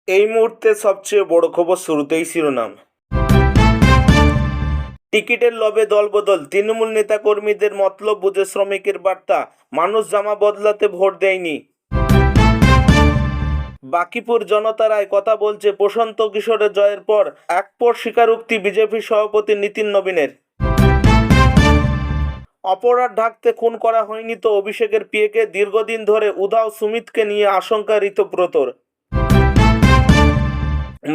এই মুহূর্তে সবচেয়ে বড় খবর, শুরুতেই শিরোনাম। টিকিটের লোভে দলবদল, তৃণমূল নেতাকর্মীদের মতলব বুঝে শ্রমিকের বার্তা, মানুষ জামা বদলাতে ভোট দেয়নি। বাকিপুর জনতা রায় কথা বলছে, প্রশান্ত কিশোরের জয়ের পর একপর স্বীকারোক্তি বিজেপি সভাপতি নিতিন নবীনের। অপরাধ ঢাকতে খুন করা হয়নি তো অভিষেকের পিএকে, দীর্ঘদিন ধরে উধাও সুমিতকে নিয়ে আশঙ্কা ঋতব্রতর।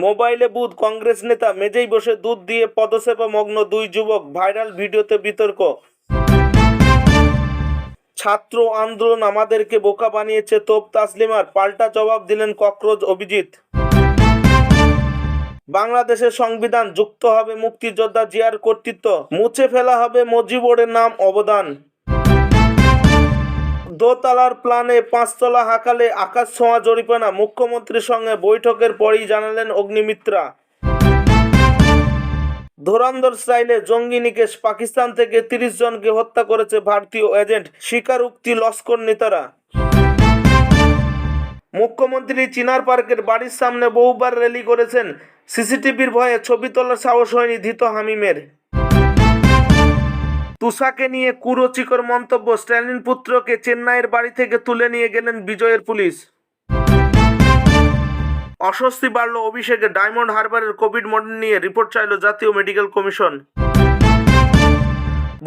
মোবাইলে বুথ, কংগ্রেস নেতা মেজেই বসে দুধ দিয়ে পদসেবা মগ্ন দুই যুবক, ভাইরাল ভিডিওতে বিতর্ক। ছাত্র আন্দোলন আমাদেরকে বোকা বানিয়েছে, তোপ তাসলিমার, পাল্টা জবাব দিলেন ককরোচ অভিজিৎ। বাংলাদেশের সংবিধান, যুক্ত হবে মুক্তিযোদ্ধা জিয়ার কর্তৃত্ব, মুছে ফেলা হবে মুজিবুরের নাম অবদান। দোতলার প্ল্যানে পাঁচতলা হাঁকালে আকাশ ছোঁয়া জরিমানা, মুখ্যমন্ত্রীর সঙ্গে বৈঠকের পরই জানালেন অগ্নিমিত্রা। ধুরন্ধর স্টাইলে জঙ্গি নিকেশ, পাকিস্তান থেকে ৩০ জনকে হত্যা করেছে ভারতীয় এজেন্ট, স্বীকারোক্তি লস্কর নেতারা। মুখ্যমন্ত্রী চিনার পার্কের বাড়ির সামনে বহুবার র্যালি করেছেন, সিসিটিভির ভয়ে ছবি তোলার সাহস হয়নি ধৃত হামিমের। তুষাকে নিয়ে কুরুচিকর মন্তব্য, স্ট্যালিন পুত্রকে চেন্নাইয়ের বাড়ি থেকে তুলে নিয়ে গেলেন বিজয়ের পুলিশ। অস্বস্তি বাড়ল অভিষেকে, ডায়মন্ড হারবারের কোভিড মডেল নিয়ে রিপোর্ট চাইল জাতীয় মেডিকেল কমিশন।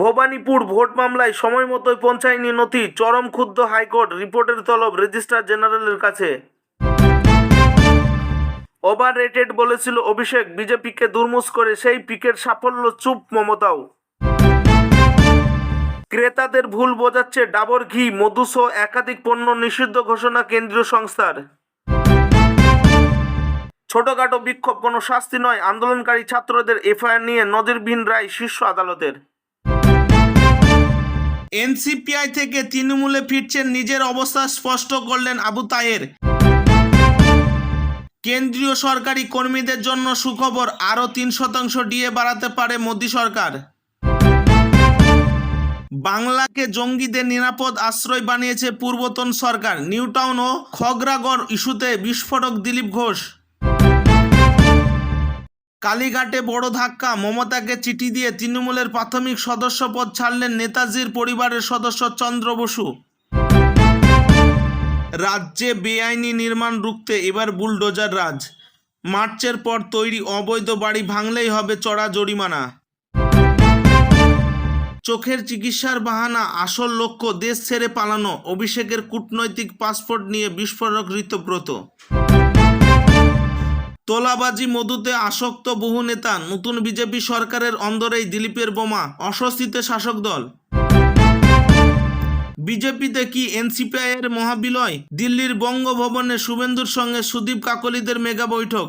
ভবানীপুর ভোট মামলায় সময় মতোই পৌঁছায়নি নথি, চরম ক্ষুব্ধ হাইকোর্ট, রিপোর্টের তলব রেজিস্ট্রার জেনারেলের কাছে। ওভার রেটেড বলেছিল অভিষেক, বিজেপিকে দুর্মুষ করে সেই পিকের সাফল্য চুপ মমতাও। ক্রেতাদের ভুল বোঝাচ্ছে ডাবর ঘি, মধুসহ একাধিক পণ্য নিষিদ্ধ ঘোষণা কেন্দ্রীয় সংস্থার। ছোটখাটো বিক্ষোভ কোনো শাস্তি নয়, আন্দোলনকারী ছাত্রদের এফআইআর নিয়ে নজিরবিহীন রায় শীর্ষ আদালতের। এনসিপিআই থেকে তৃণমূলে ফিরছেন, নিজের অবস্থা স্পষ্ট করলেন আবু তাহের। কেন্দ্রীয় সরকারি কর্মীদের জন্য সুখবর, আরও ৩% ডিএ বাড়াতে পারে মোদী সরকার। বাংলাকে জঙ্গিদের নিরাপদ আশ্রয় বানিয়েছে পূর্বতন সরকার, নিউটাউন ও খগরাগড় ইস্যুতে বিস্ফোরক দিলীপ ঘোষ। কালীঘাটে বড় ধাক্কা, মমতাকে চিঠি দিয়ে তৃণমূলের প্রাথমিক সদস্যপদ ছাড়লেন নেতাজির পরিবারের সদস্য চন্দ্র বসু। রাজ্যে বেআইনি নির্মাণ রুখতে এবার বুলডোজার রাজ, মার্চের পর তৈরি অবৈধ বাড়ি ভাঙলেই হবে চড়া জরিমানা। চোখের চিকিৎসার বাহানা, আসল লক্ষ্য দেশ ছেড়ে পালানো, অভিষেকের কূটনৈতিক পাসপোর্ট নিয়ে বিস্ফোরক ঋতব্রত। তোলাবাজি মধুতে আসক্ত বহু নেতা, নতুন বিজেপি সরকারের অন্দরেই দিলীপের বোমা, অস্বস্তিতে শাসক দল। বিজেপিতে কি এনসিপিআইয়ের মহাবিলয়, দিল্লির বঙ্গভবনে শুভেন্দুর সঙ্গে সুদীপ কাকলিদের মেগা বৈঠক।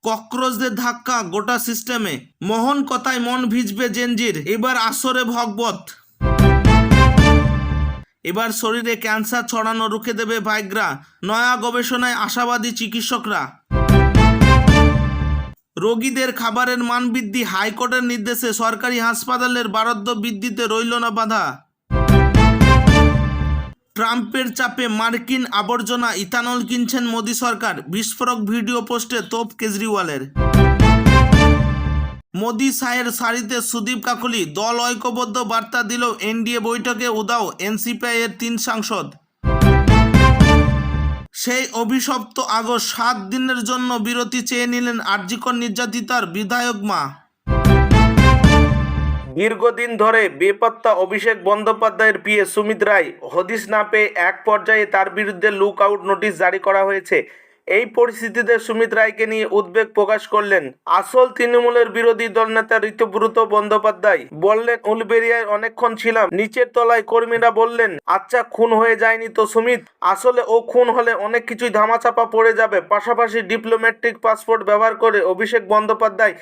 ককরোচদের ধাক্কা গোটা সিস্টেমে, মোহন কথায় মন ভিজবে জেনজির, এবার আসরে ভগবত। এবার শরীরে ক্যান্সার ছড়ানো রুখে দেবে ভাইগ্রা, নয়া গবেষণায় আশাবাদী চিকিৎসকরা। রোগীদের খাবারের মান বৃদ্ধি, হাইকোর্টের নির্দেশে সরকারি হাসপাতালের বরাদ্দ বৃদ্ধিতে রইল না বাধা। ট্রাম্পের চাপে মার্কিন আবর্জনা ইথানল কিনছেন মোদী সরকার, বিস্ফোরক ভিডিও পোস্টে তোপ কেজরিওয়ালের। মোদী শাহের সারিতে সুদীপ কাকলি, দল ঐক্যবদ্ধ বার্তা দিল এনডিএ বৈঠকে উধাও এনসিপিআইয়ের ৩ সাংসদ। সেই অভিশপ্ত আগস্ট ৭ দিনের জন্য বিরতি চেয়ে নিলেন আরজিকর নির্যাতিতার বিধায়ক মা। দীর্ঘদিন ধরে বেপত্তা অভিষেক বন্দ্যোপাধ্যায়ের পিএ সুমিত রায়, হদিশ না পেয়ে এক পর্যায়ে তার বিরুদ্ধে লুক আউট নোটিশ জারি করা হয়েছে। এই পরিস্থিতিতে সুমিত রায়কে নিয়ে উদ্বেগ প্রকাশ করলেন আসল তৃণমূলের বিরোধী দলনেতা ঋতব্রত বন্দ্যোপাধ্যায়। বললেন, উলবেড়িয়ায় অনেকক্ষণ ছিলাম, নিচের তলায় কর্মীরা বললেন, আচ্ছা খুন হয়ে যায়নি তো সুমিত, আসলে ও খুন হলে অনেক কিছুই ধামাচাপা পড়ে যাবে। পাশাপাশি ডিপ্লোম্যাটিক পাসপোর্ট ব্যবহার করে অভিষেক বন্দ্যোপাধ্যায়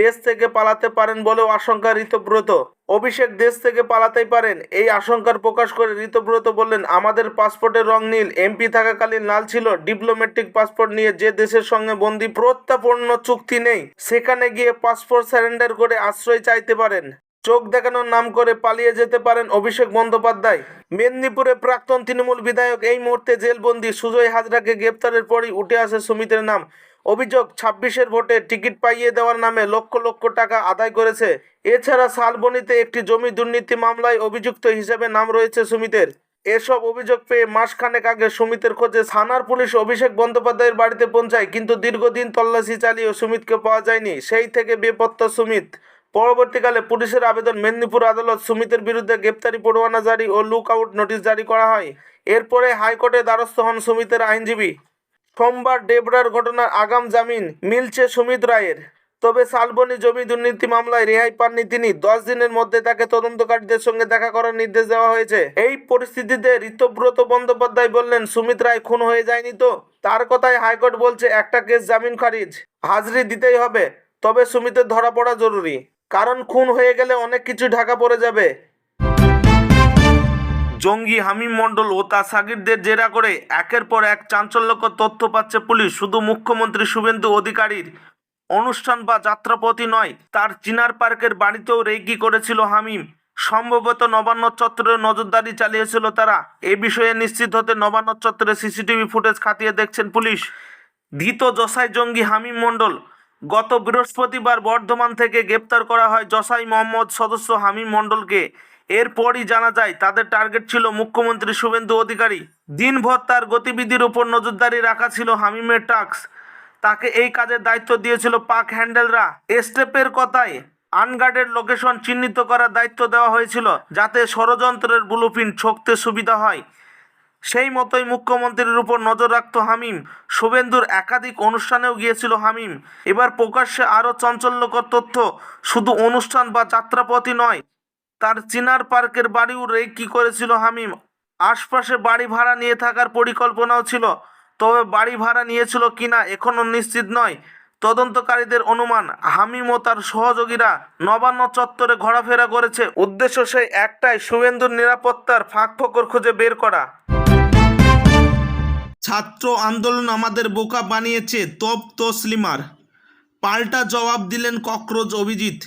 দেশ থেকে পালাতে পারেন বলেও আশঙ্কা ঋতব্রত। অভিষেক দেশ থেকে পালাতেই পারেন, এই আশঙ্কার প্রকাশ করে ঋতব্রত বললেন, আমাদের পাসপোর্টের রং নীল, এমপি থাকাকালীন লাল ছিল। ডিপ্লোম্যাটিক পাসপোর্ট নিয়ে যে দেশের সঙ্গে বন্দি প্রত্যাপন্ন চুক্তি নেই, সেখানে গিয়ে পাসপোর্ট সারেন্ডার করে আশ্রয় চাইতে পারেন। চোখ দেখানোর নাম করে পালিয়ে যেতে পারেন অভিষেক বন্দ্যোপাধ্যায়। মেদিনীপুরে প্রাক্তন তৃণমূল বিধায়ক এই মুহূর্তে জেলবন্দি সুজয় হাজরাকে গ্রেপ্তারের পরই উঠে আসে সুমিতের নাম। অভিযোগ 26-এর ভোটে টিকিট পাইয়ে দেওয়ার নামে লক্ষ লক্ষ টাকা আদায় করেছে। এছাড়া শালবনীতে একটি জমি দুর্নীতি মামলায় অভিযুক্ত হিসেবে নাম রয়েছে সুমিতের। এসব অভিযোগ পেয়ে মাসখানেক আগে সুমিতের খোঁজে থানার পুলিশ অভিষেক বন্দ্যোপাধ্যায়ের বাড়িতে পৌঁছায়, কিন্তু দীর্ঘদিন তল্লাশি চালিয়েও সুমিতকে পাওয়া যায়নি। সেই থেকে বেপত্তা সুমিত। পরবর্তীকালে পুলিশের আবেদন মেদিনীপুর আদালত সুমিতের বিরুদ্ধে গ্রেপ্তারি পরোয়ানা জারি ও লুক আউট নোটিশ জারি করা হয়। এরপরে হাইকোর্টের দ্বারস্থ হন সুমিতের আইনজীবী। সোমবার ডেবরার ঘটনার আগাম জামিন মিলছে সুমিত রায়ের। তবে শালবনী জমি দুর্নীতি মামলায় রেহাই পাননি তিনি। 10 দিনের মধ্যে তাকে তদন্তকারীদের সঙ্গে দেখা করার নির্দেশ দেওয়া হয়েছে। এই পরিস্থিতিতে ঋতব্রত বন্দ্যোপাধ্যায় বললেন, সুমিত রায় খুন হয়ে যায়নি তো? তার কথায় হাইকোর্ট বলছে একটা কেস জামিন খারিজ, হাজিরি দিতেই হবে। তবে সুমিতের ধরা পড়া জরুরি, কারণ খুন হয়ে গেলে অনেক কিছু ঢাকা পড়ে যাবে। জঙ্গি হামিম মণ্ডল ও তার সাগিরদের জেরা করে একের পর এক চাঞ্চল্যকর তথ্য পাচ্ছে পুলিশ। শুধু মুখ্যমন্ত্রী শুভেন্দু অধিকারীর অনুষ্ঠান বা যাত্রাপথই নয়, তার চিনার পার্কের বাড়িতেও রেকি করেছিল হামিম। সম্ভবত নবান্ন চত্বরে নজরদারি চালিয়েছিল তারা। এ বিষয়ে নিশ্চিত হতে নবান্ন চত্বরে সিসিটিভি ফুটেজ খাতিয়ে দেখছেন পুলিশ। ধৃত জসাই জঙ্গি হামিম মণ্ডল গত বৃহস্পতিবার বর্ধমান থেকে গ্রেপ্তার করা হয় জসাই মহম্মদ সদস্য হামিম মণ্ডলকে। এরপরই জানা যায় তাদের টার্গেট ছিল মুখ্যমন্ত্রী শুভেন্দু অধিকারী। দিনভর তার গতিবিধির উপর নজরদারি রাখা ছিল হামিমের টাস্ক। তাকে এই কাজের দায়িত্ব দিয়েছিল পাক হ্যান্ডেলরা। স্টেপের কথায় আনগার্ডেড লোকেশন চিহ্নিত করার দায়িত্ব দেওয়া হয়েছিল, যাতে ষড়যন্ত্রের ব্লুপ্রিন্ট ছকতে সুবিধা হয়। সেই মতোই মুখ্যমন্ত্রীর উপর নজর রাখত হামিম। শুভেন্দুর একাধিক অনুষ্ঠানেও গিয়েছিল হামিম। এবার প্রকাশ্যে আরও চাঞ্চল্যকর তথ্য। শুধু অনুষ্ঠান বা যাত্রাপথই নয়, তার চিনার পার্কের বাড়িও রেকি করেছিল হামিম। আশপাশে বাড়ি ভাড়া নিয়ে থাকার পরিকল্পনাও ছিল, তবে বাড়ি ভাড়া নিয়েছিল কিনা এখনও নিশ্চিত নয়। তদন্তকারীদের অনুমান হামিম ও তার সহযোগীরা নবান্ন চত্বরে ঘোরাফেরা করেছে। উদ্দেশ্য সেই একটাই, শুভেন্দুর নিরাপত্তার ফাঁকফোকর খুঁজে বের করা। ছাত্র আন্দোলন আমাদের বোকা বানিয়েছে, তোপ তসলিমার। পাল্টা জবাব দিলেন ককরোচ অভিজিৎ।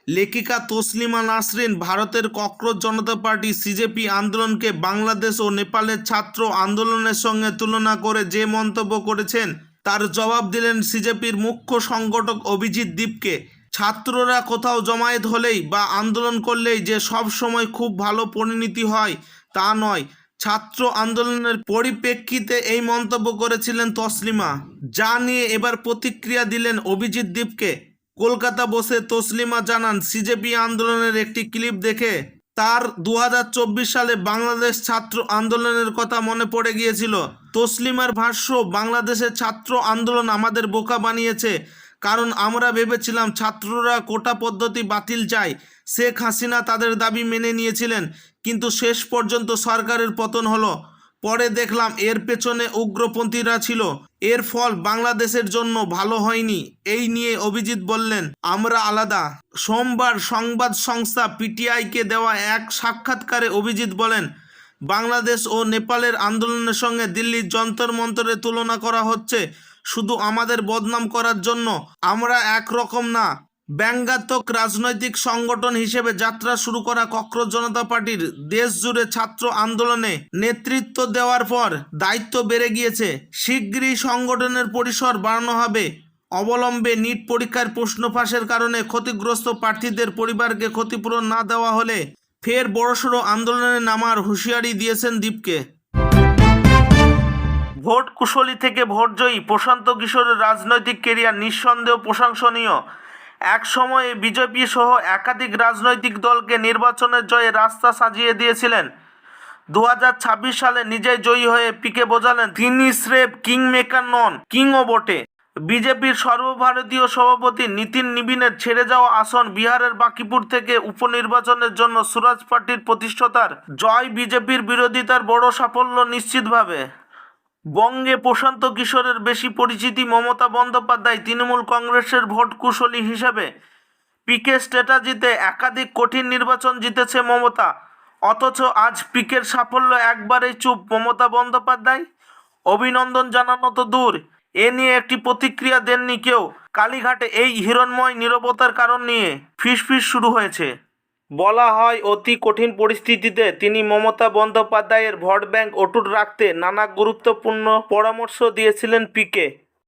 লেখিকা তসলিমা নাসরিন ভারতের ককরোচ জনতা পার্টি সিজেপি আন্দোলনকে বাংলাদেশ ও নেপালের ছাত্র আন্দোলনের সঙ্গে তুলনা করে যে মন্তব্য করেছেন, তার জবাব দিলেন সিজেপির মুখ্য সংগঠক অভিজিৎ দীপকে। ছাত্ররা কোথাও জমায়েত হলেই বা আন্দোলন করলেই যে সব সময় খুব ভালো পরিণতি হয় তা নয়। ছাত্র আন্দোলনের পরিপ্রেক্ষিতে এই মন্তব্য করেছিলেন তসলিমা, যা নিয়ে এবার প্রতিক্রিয়া দিলেন অভিজিৎ দীপকে। কলকাতা বসে তসলিমা জানান, সিজেপি আন্দোলনের একটি ক্লিপ দেখে তার 2024 সালে বাংলাদেশ ছাত্র আন্দোলনের কথা মনে পড়ে গিয়েছিল। তসলিমার ভাষ্য, বাংলাদেশের ছাত্র আন্দোলন আমাদের বোকা বানিয়েছে, কারণ আমরা ভেবেছিলাম ছাত্ররা কোটা পদ্ধতি বাতিল চায়। শেখ হাসিনা তাদের দাবি মেনে নিয়েছিলেন, কিন্তু শেষ পর্যন্ত সরকারের পতন হলো। পরে দেখলাম এর পেছনে উগ্রপন্থীরা ছিল। এর ফল বাংলাদেশের জন্য ভালো হয়নি। এই নিয়ে অভিজিৎ বললেন, আমরা আলাদা। সোমবার সংবাদ সংস্থা পিটিআইকে দেওয়া এক সাক্ষাৎকারে অভিজিৎ বলেন, বাংলাদেশ ও নেপালের আন্দোলনের সঙ্গে দিল্লির যন্তর মন্তরের তুলনা করা হচ্ছে শুধু আমাদের বদনাম করার জন্য। আমরা একরকম না। ব্যঙ্গাত্মক রাজনৈতিক সংগঠন হিসেবে যাত্রা শুরু করা ককরোচ জনতা পার্টির দেশ জুড়ে ছাত্র আন্দোলনে নেতৃত্ব দেওয়ার পর দায়িত্ব বেড়ে গিয়েছে। শীঘ্রই সংগঠনের পরিসর বাড়ানো হবে। অবলম্বে নিট পরীক্ষার প্রশ্ন ফাঁসের কারণে ক্ষতিগ্রস্ত প্রার্থীদের পরিবারকে ক্ষতিপূরণ না দেওয়া হলে ফের বড়সড় আন্দোলনে নামার হুঁশিয়ারি দিয়েছেন দীপকে। ভোট কুশলী থেকে ভোটজয়ী প্রশান্ত কিশোরের রাজনৈতিক কেরিয়ার নিঃসন্দেহ প্রশংসনীয়। এক সময়ে বিজেপি সহ একাধিক রাজনৈতিক দলকে নির্বাচনের জয়ে রাস্তা সাজিয়ে দিয়েছিলেন। 2026 সালে নিজেই জয়ী হয়ে পিকে বোঝালেন তিনি স্রেফ কিংমেকার নন, কিংও বটে। বিজেপির সর্বভারতীয় সভাপতি নীতিন নিবিনের ছেড়ে যাওয়া আসন বিহারের বাঁকিপুর থেকে উপনির্বাচনের জন্য সুরাজ পার্টির প্রতিষ্ঠাতার জয় বিজেপির বিরোধিতার বড় সাফল্য নিশ্চিতভাবে। বঙ্গে প্রশান্ত কিশোরের বেশি পরিচিতি মমতা বন্দ্যোপাধ্যায় তৃণমূল কংগ্রেসের ভোট কুশলী হিসেবে। পিকে স্ট্র্যাটেজিতে একাধিক কঠিন নির্বাচন জিতেছে মমতা, অথচ আজ পিকের সাফল্য একবারেই চুপ মমতা বন্দ্যোপাধ্যায়। অভিনন্দন জানানো তো দূর, এ নিয়ে একটি প্রতিক্রিয়া দেননি কেউ। কালীঘাটে এই হিরণ্ময় নীরবতার কারণ নিয়ে ফিসফিস শুরু হয়েছে। বলা হয় অতি কঠিন পরিস্থিতিতে তিনি মমতা বন্দ্যোপাধ্যায়ের ভোট ব্যাংক অটুট রাখতে নানা গুরুত্বপূর্ণ পরামর্শ দিয়েছিলেন পিকে।